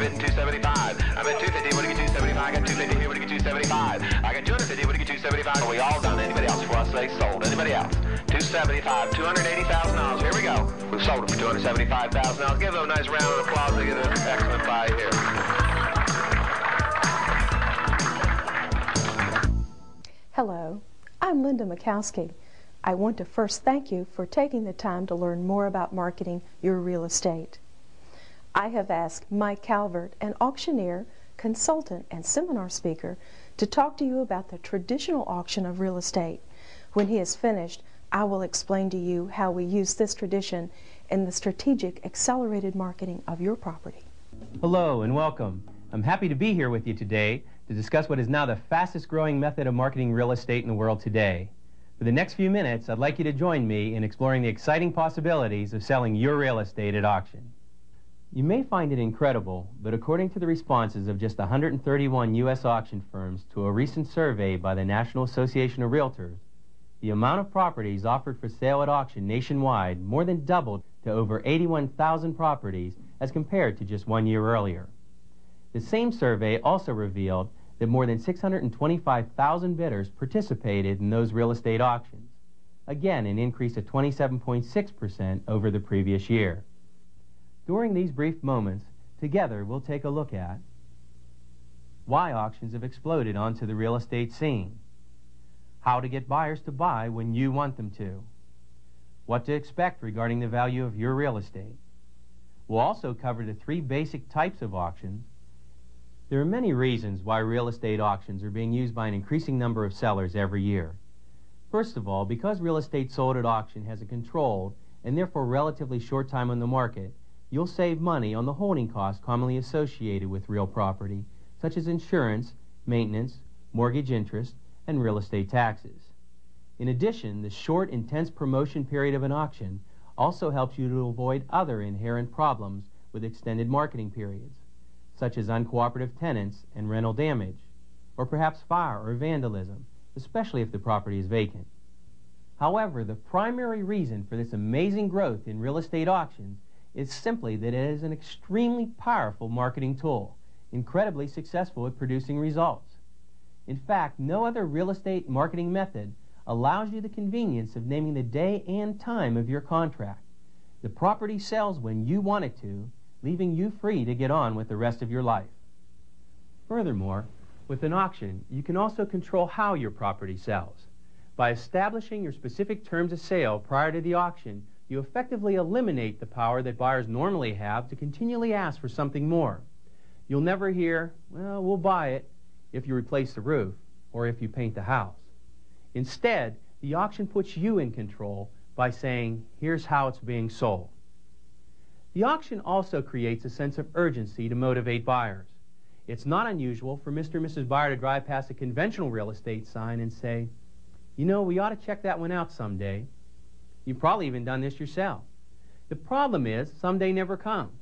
bidding 275. I bet 250, what do you get 275? I got 250 here, what do you get 275? I got 250, what do you get 275? Are we all done? Anybody else before I say sold? Anybody else? 275, $280,000. Here we go. We've sold it for $275,000. Give them a nice round of applause to get an excellent buy here. Hello, I'm Linda Mikowski. I want to first thank you for taking the time to learn more about marketing your real estate. I have asked Mike Calvert, an auctioneer, consultant, and seminar speaker, to talk to you about the traditional auction of real estate. When he is finished, I will explain to you how we use this tradition in the strategic accelerated marketing of your property. Hello and welcome. I'm happy to be here with you today to discuss what is now the fastest growing method of marketing real estate in the world today. For the next few minutes, I'd like you to join me in exploring the exciting possibilities of selling your real estate at auction. You may find it incredible, but according to the responses of just 131 U.S. auction firms to a recent survey by the National Association of Realtors, the amount of properties offered for sale at auction nationwide more than doubled to over 81,000 properties as compared to just 1 year earlier. The same survey also revealed that more than 625,000 bidders participated in those real estate auctions. Again, an increase of 27.6% over the previous year. During these brief moments, together we'll take a look at why auctions have exploded onto the real estate scene, how to get buyers to buy when you want them to, what to expect regarding the value of your real estate. We'll also cover the 3 basic types of auctions. There are many reasons why real estate auctions are being used by an increasing number of sellers every year. First of all, because real estate sold at auction has a controlled and therefore relatively short time on the market, you'll save money on the holding costs commonly associated with real property, such as insurance, maintenance, mortgage interest, and real estate taxes. In addition, the short, intense promotion period of an auction also helps you to avoid other inherent problems with extended marketing periods, such as uncooperative tenants and rental damage, or perhaps fire or vandalism, especially if the property is vacant. However, the primary reason for this amazing growth in real estate auctions is simply that it is an extremely powerful marketing tool, incredibly successful at producing results. In fact, no other real estate marketing method allows you the convenience of naming the day and time of your contract. The property sells when you want it to, leaving you free to get on with the rest of your life. Furthermore, with an auction, you can also control how your property sells. By establishing your specific terms of sale prior to the auction, you effectively eliminate the power that buyers normally have to continually ask for something more. You'll never hear, well, we'll buy it if you replace the roof or if you paint the house. Instead, the auction puts you in control by saying, here's how it's being sold. The auction also creates a sense of urgency to motivate buyers. It's not unusual for Mr. and Mrs. Buyer to drive past a conventional real estate sign and say, you know, we ought to check that one out someday. You've probably even done this yourself. The problem is, someday never comes.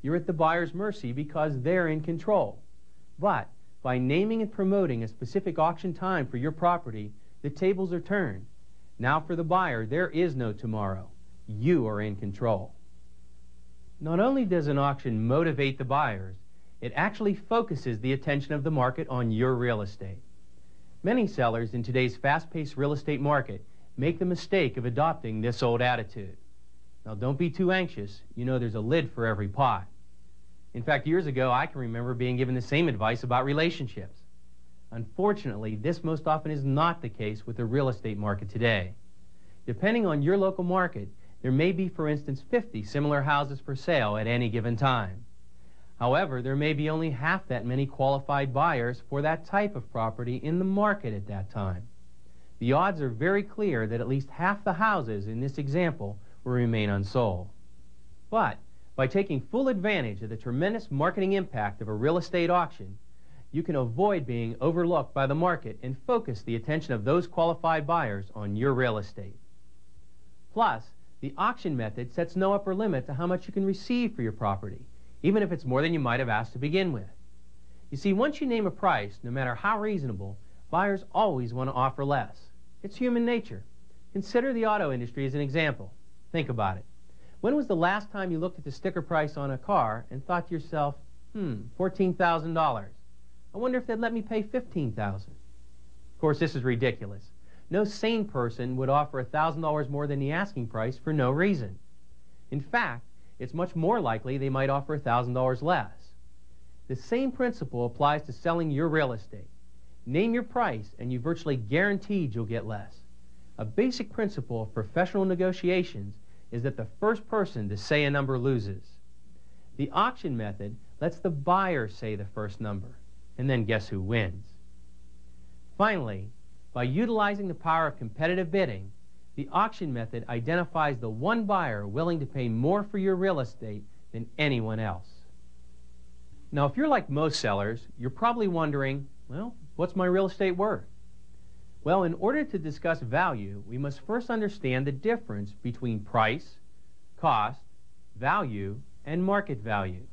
You're at the buyer's mercy because they're in control. But by naming and promoting a specific auction time for your property, the tables are turned. Now for the buyer, there is no tomorrow. You are in control. Not only does an auction motivate the buyers, it actually focuses the attention of the market on your real estate. Many sellers in today's fast-paced real estate market make the mistake of adopting this old attitude. Now, don't be too anxious. You know there's a lid for every pot. In fact, years ago, I can remember being given the same advice about relationships. Unfortunately, this most often is not the case with the real estate market today. Depending on your local market, there may be, for instance, 50 similar houses for sale at any given time. However, there may be only half that many qualified buyers for that type of property in the market at that time. The odds are very clear that at least half the houses in this example will remain unsold. But by taking full advantage of the tremendous marketing impact of a real estate auction, you can avoid being overlooked by the market and focus the attention of those qualified buyers on your real estate. Plus, the auction method sets no upper limit to how much you can receive for your property, even if it's more than you might have asked to begin with. You see, once you name a price, no matter how reasonable, buyers always want to offer less. It's human nature. Consider the auto industry as an example. Think about it. When was the last time you looked at the sticker price on a car and thought to yourself, $14,000. I wonder if they'd let me pay $15,000. Of course, this is ridiculous. No sane person would offer $1,000 more than the asking price for no reason. In fact, it's much more likely they might offer $1,000 less. The same principle applies to selling your real estate. Name your price and you're virtually guaranteed you'll get less. A basic principle of professional negotiations is that the first person to say a number loses. The auction method lets the buyer say the first number, and then guess who wins? Finally, by utilizing the power of competitive bidding, the auction method identifies the one buyer willing to pay more for your real estate than anyone else. Now, if you're like most sellers, you're probably wondering, well, what's my real estate worth? Well, in order to discuss value, we must first understand the difference between price, cost, value, and market value.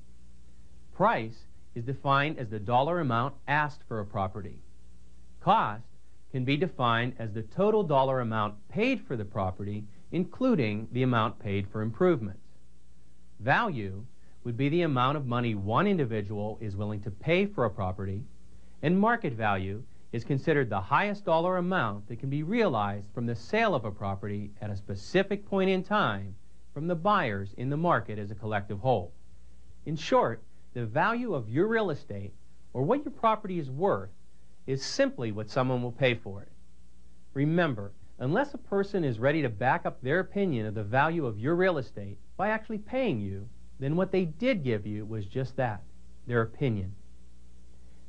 Price is defined as the dollar amount asked for a property. Cost can be defined as the total dollar amount paid for the property, including the amount paid for improvements. Value would be the amount of money one individual is willing to pay for a property, and market value is considered the highest dollar amount that can be realized from the sale of a property at a specific point in time from the buyers in the market as a collective whole. In short, the value of your real estate, or what your property is worth, is simply what someone will pay for it. Remember, unless a person is ready to back up their opinion of the value of your real estate by actually paying you, then what they did give you was just that, their opinion.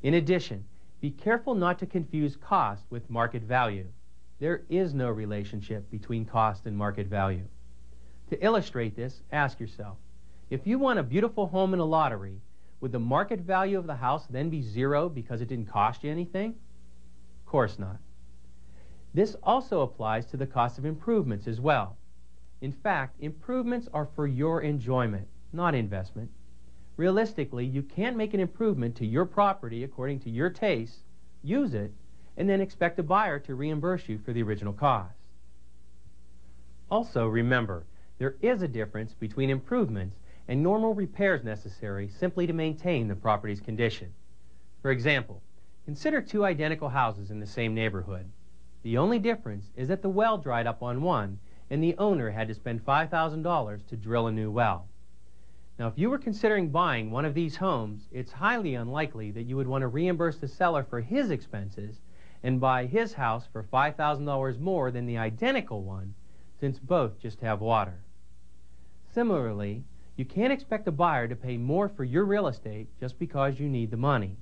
In addition, be careful not to confuse cost with market value. There is no relationship between cost and market value. To illustrate this, ask yourself, if you won a beautiful home in a lottery, would the market value of the house then be zero because it didn't cost you anything? Of course not. This also applies to the cost of improvements as well. In fact, improvements are for your enjoyment, not investment. Realistically, you can't make an improvement to your property according to your taste, use it, and then expect a buyer to reimburse you for the original cost. Also, remember, there is a difference between improvements and normal repairs necessary simply to maintain the property's condition. For example, consider two identical houses in the same neighborhood. The only difference is that the well dried up on one and the owner had to spend $5,000 to drill a new well. Now, if you were considering buying one of these homes, it's highly unlikely that you would want to reimburse the seller for his expenses and buy his house for $5,000 more than the identical one, since both just have water. Similarly, you can't expect a buyer to pay more for your real estate just because you need the money.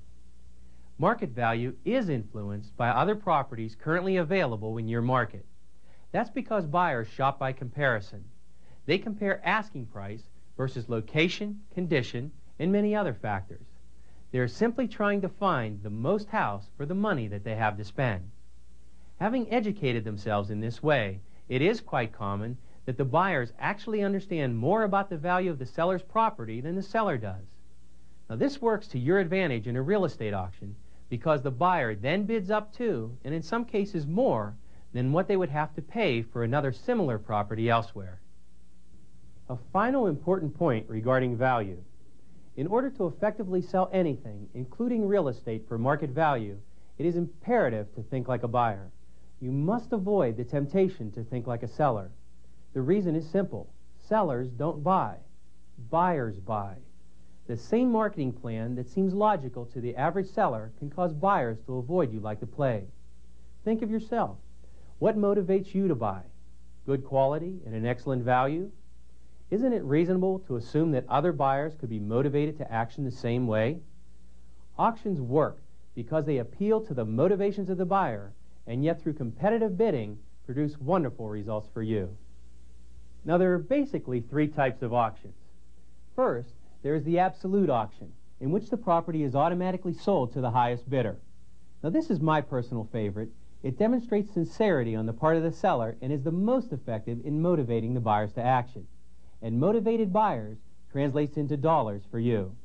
Market value is influenced by other properties currently available in your market. That's because buyers shop by comparison. They compare asking price versus location, condition, and many other factors. They are simply trying to find the most house for the money that they have to spend. Having educated themselves in this way, it is quite common that the buyers actually understand more about the value of the seller's property than the seller does. Now, this works to your advantage in a real estate auction because the buyer then bids up to, and in some cases more, than what they would have to pay for another similar property elsewhere. A final important point regarding value. In order to effectively sell anything, including real estate for market value, it is imperative to think like a buyer. You must avoid the temptation to think like a seller. The reason is simple. Sellers don't buy. Buyers buy. The same marketing plan that seems logical to the average seller can cause buyers to avoid you like the plague. Think of yourself. What motivates you to buy? Good quality and an excellent value? Isn't it reasonable to assume that other buyers could be motivated to action the same way? Auctions work because they appeal to the motivations of the buyer, and yet through competitive bidding produce wonderful results for you. Now, there are basically three types of auctions. First, there is the absolute auction, in which the property is automatically sold to the highest bidder. Now, this is my personal favorite. It demonstrates sincerity on the part of the seller and is the most effective in motivating the buyers to action. And motivated buyers translates into dollars for you.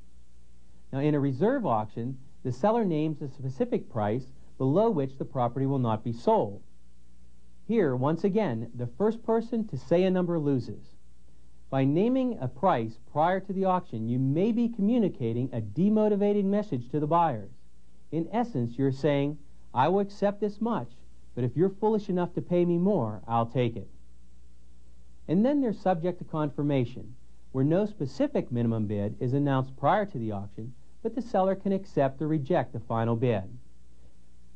Now, in a reserve auction, the seller names a specific price below which the property will not be sold. Here, once again, the first person to say a number loses. By naming a price prior to the auction, you may be communicating a demotivating message to the buyers. In essence, you're saying, I will accept this much, but if you're foolish enough to pay me more, I'll take it. And then they're subject to confirmation, where no specific minimum bid is announced prior to the auction, but the seller can accept or reject the final bid.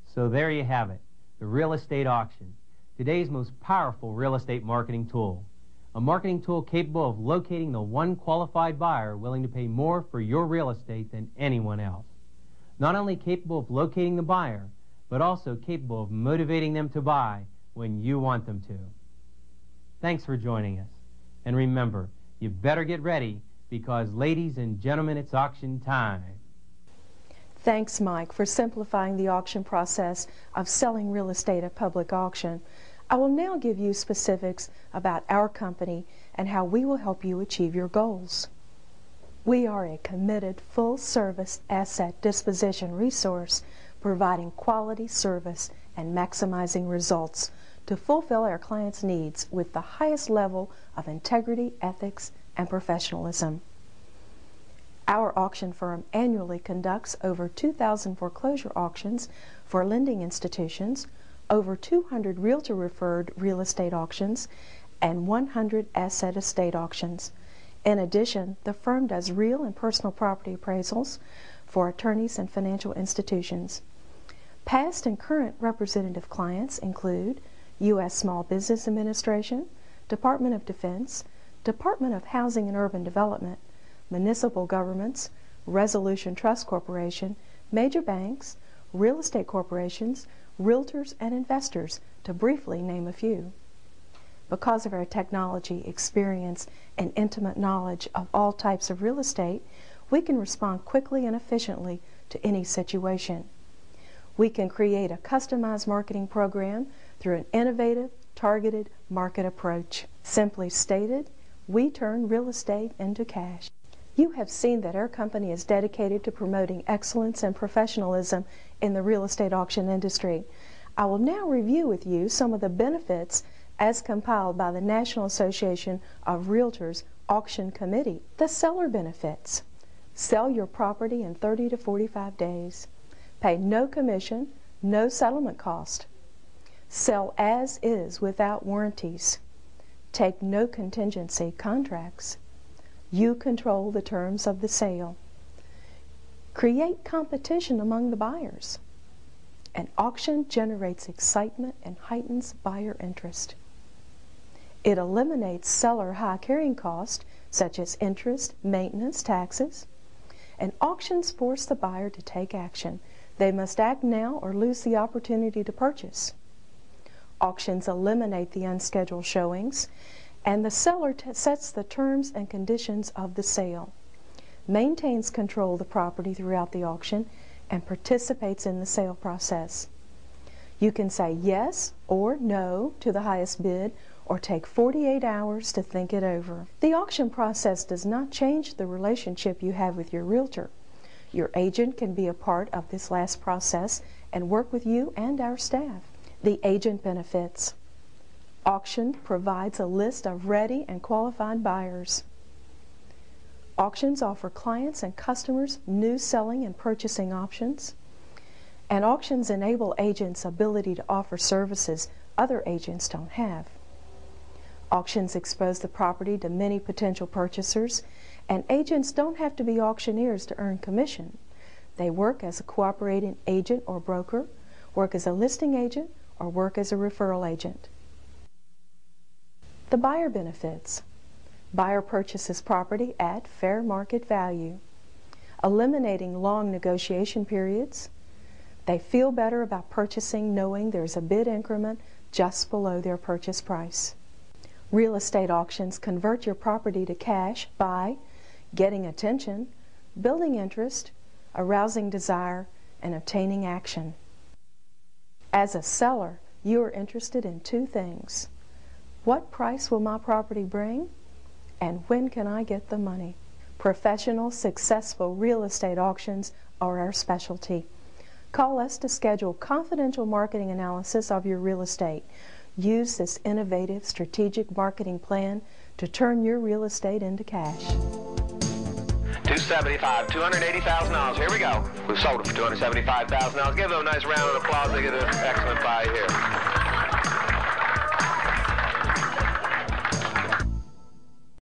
So there you have it, the real estate auction, today's most powerful real estate marketing tool. A marketing tool capable of locating the one qualified buyer willing to pay more for your real estate than anyone else. Not only capable of locating the buyer, but also capable of motivating them to buy when you want them to. Thanks for joining us. And remember, you better get ready because, ladies and gentlemen, it's auction time. Thanks, Mike, for simplifying the auction process of selling real estate at public auction. I will now give you specifics about our company and how we will help you achieve your goals. We are a committed, full-service asset disposition resource providing quality service and maximizing results to fulfill our clients' needs with the highest level of integrity, ethics, and professionalism. Our auction firm annually conducts over 2,000 foreclosure auctions for lending institutions, over 200 realtor-referred real estate auctions, and 100 asset estate auctions. In addition, the firm does real and personal property appraisals for attorneys and financial institutions. Past and current representative clients include U.S. Small Business Administration, Department of Defense, Department of Housing and Urban Development, municipal governments, Resolution Trust Corporation, major banks, real estate corporations, realtors, and investors, to briefly name a few. Because of our technology, experience, and intimate knowledge of all types of real estate, we can respond quickly and efficiently to any situation. We can create a customized marketing program through an innovative, targeted market approach. Simply stated, we turn real estate into cash. You have seen that our company is dedicated to promoting excellence and professionalism in the real estate auction industry. I will now review with you some of the benefits as compiled by the National Association of Realtors Auction Committee. The seller benefits. Sell your property in 30 to 45 days. Pay no commission, no settlement cost. Sell as is without warranties. Take no contingency contracts. You control the terms of the sale. Create competition among the buyers. An auction generates excitement and heightens buyer interest. It eliminates seller high carrying costs such as interest, maintenance, taxes. And auctions force the buyer to take action. They must act now or lose the opportunity to purchase. Auctions eliminate the unscheduled showings, and the seller sets the terms and conditions of the sale, maintains control of the property throughout the auction, and participates in the sale process. You can say yes or no to the highest bid, or take 48 hours to think it over. The auction process does not change the relationship you have with your realtor. Your agent can be a part of this last process and work with you and our staff. The agent benefits. Auction provides a list of ready and qualified buyers. Auctions offer clients and customers new selling and purchasing options. And auctions enable agents' ability to offer services other agents don't have. Auctions expose the property to many potential purchasers, and agents don't have to be auctioneers to earn commission. They work as a cooperating agent or broker, work as a listing agent, or work as a referral agent. The buyer benefits. Buyer purchases property at fair market value, eliminating long negotiation periods. They feel better about purchasing knowing there's a bid increment just below their purchase price. Real estate auctions convert your property to cash by getting attention, building interest, arousing desire, and obtaining action. As a seller, you are interested in two things. What price will my property bring? And when can I get the money? Professional, successful real estate auctions are our specialty. Call us to schedule confidential marketing analysis of your real estate. Use this innovative strategic marketing plan to turn your real estate into cash. $275, $280,000. Here we go. We've sold it for $275,000. Give them a nice round of applause. They get an excellent buy here.